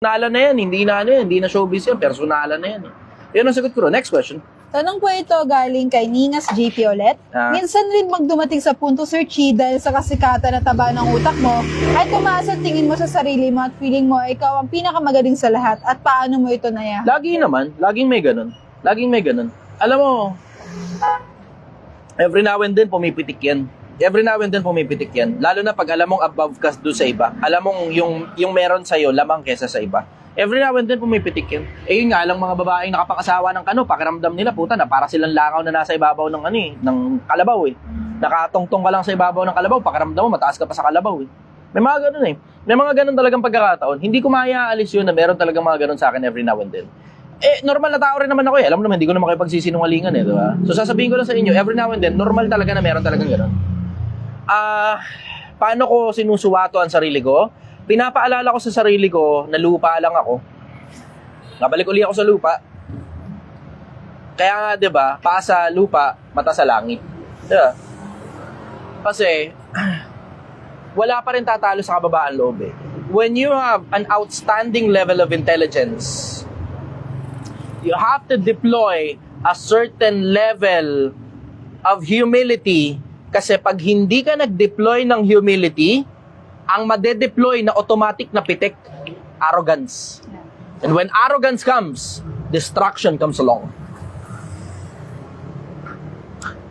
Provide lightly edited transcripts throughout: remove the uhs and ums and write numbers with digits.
personalan na yan, hindi na ano yan, hindi na showbiz yan, personalan na yan. Yun ang sagot ko. Next question. Tanong po ito galing kay Ningas JP ulit. Minsan rin magdumating sa punto, Sir Chi, dahil sa kasikatan na taba ng utak mo, ay tumaas ang tingin mo sa sarili mo at feeling mo ikaw ang pinakamagaling sa lahat at paano mo ito naya? Lagi naman, laging may ganun. Laging may ganun. Alam mo, every now and then pumipitik yan. Every now and then pumipitik yan. Lalo na pag alam mong above ka doon sa iba. Alam mong yung meron sa'yo, lamang kesa sa iba. Every now and then pumipitik yan. Eh yun nga lang mga babaeng nakapangasawa ng kano, pakiramdam nila puta na para silang langaw na nasa ibabaw ng ano eh, ng kalabaw eh. Nakatungtong ka lang sa ibabaw ng kalabaw, pakiramdam mo mataas ka pa sa kalabaw eh. May mga ganun eh. May mga ganun talagang pagkakataon. Hindi ko maaalis yun na meron talagang mga ganun sa akin every now and then. Eh, normal na tao rin naman ako eh. Alam mo naman, hindi ko naman kayo pagsisinungalingan eh, di ba? So sasabihin ko lang sa inyo, every now and then, normal talaga na meron talagang ganun. Paano ko sinusuwato ang sarili ko? Pinapaalala ko sa sarili ko na lupa lang ako. Nabalik uli ako sa lupa. Kaya nga, 'di ba? Paa sa lupa, mata sa langit. 'Di ba? Kasi wala pa rin tatalo sa kababaan loob eh. When you have an outstanding level of intelligence, you have to deploy a certain level of humility. Kasi pag hindi ka nag-deploy ng humility, ang made-deploy na automatic na pitik, arrogance. And when arrogance comes, destruction comes along.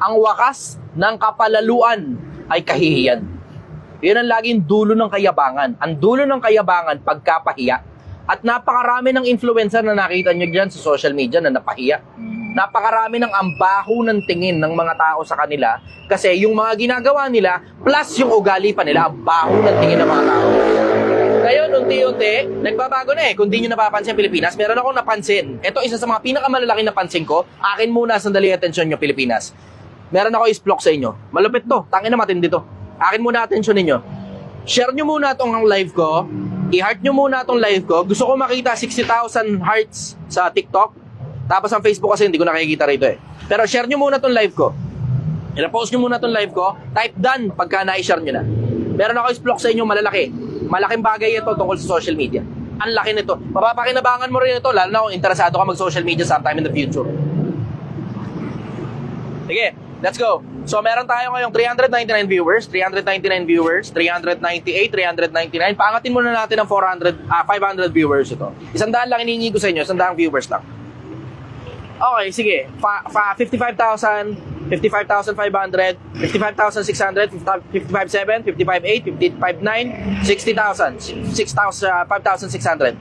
Ang wakas ng kapalaluan ay kahihiyan. Yun ang laging dulo ng kayabangan. Ang dulo ng kayabangan, pagkapahiya. At napakarami ng influencer na nakita nyo dyan sa social media na napahiya. Napakarami ng ambaho ng tingin ng mga tao sa kanila kasi yung mga ginagawa nila plus yung ugali pa nila, ambaho ng tingin ng mga tao. Ngayon, unti-unti, nagbabago na eh. Kung di nyo napapansin Pilipinas, meron akong napansin. Ito, isa sa mga pinakamalalaking napansin ko. Akin muna, sandali atensyon nyo, Pilipinas. Meron ako isplok sa inyo. Malupit to. Tangin na matindi to. Akin muna atensyon ninyo. Share nyo muna itong live ko. I-heart nyo muna itong live ko. Gusto ko makita 60,000 hearts sa TikTok. Tapos ang Facebook kasi hindi ko nakikita rito eh. Pero share nyo muna itong live ko. I-post nyo muna itong live ko. Type done pagka na-share nyo na. Meron ako isplok sa inyo malalaki. Malaking bagay ito tungkol sa social media. Ang laki nito. Mapapakinabangan mo rin ito lalo na kung interesado ka mag-social media sometime in the future. Sige, let's go. So meron tayo ngayong 399 viewers, 399 viewers, 398, 399. Paangatin muna natin ng 500 viewers ito. 100 lang hinihingi ko sa inyo, 100 viewers lang. Okay, sige. 55,000, 55,500, 55,600, 55,700, 55,800, 55,900, 60,000, 5,600.